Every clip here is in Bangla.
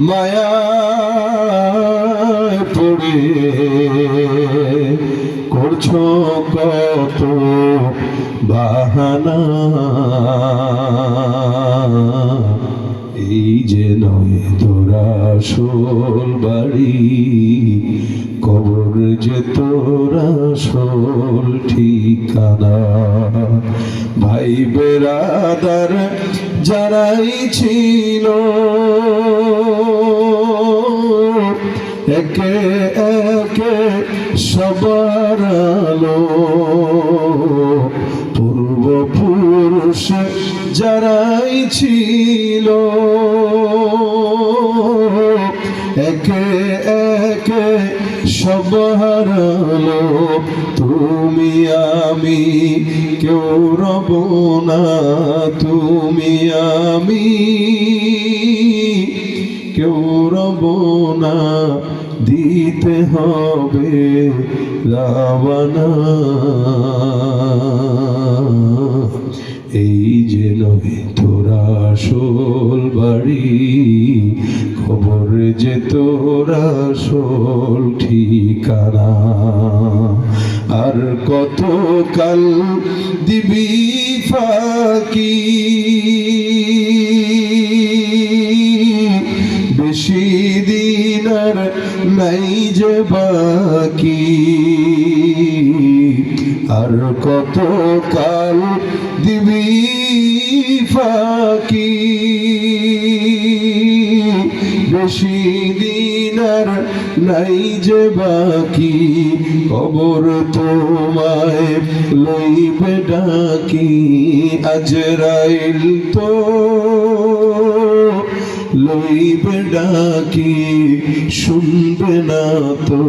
মায়ায় পড়ে করছো কত বাহানা, এই যে নয় তোর আসল বাড়ি, কবর যে তোর আসল ঠিকানা। ভাই বেরাদার যারাই ছিল একে একে সবার আলো, পূর্বপুরুষ যারাই ছিল একে একে সবার আলো, তুমি আমি কেউ রব না, তুমি আমি কেউ রব না, দিতে হবে রাওয়ানা। এই যে নয় তোর আসল বাড়ি, খবর যে তোর আসল ঠিকানা। আর কত কাল দিবি ফাঁকি, বেশি দিন আর নাই যে বাকি। আর কত কাল দিবি ফাঁকি, বেশি দিন আর নাই যে বাকি। কবর তোমায় লইবে ডাকি, আজরাইল তো লইবে ডাকি, শুনবে না তো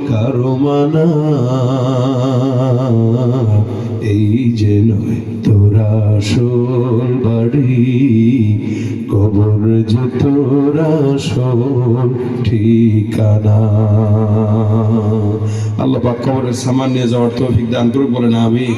কারো মানা। এই যে নয় তোর আসল বাড়ি, কবর যে তোর আসল ঠিকানা। আল্লাহ পাক কবরের সামান নিয়ে যাওয়ার তৌফিক দান করুক, বলেন আমিন।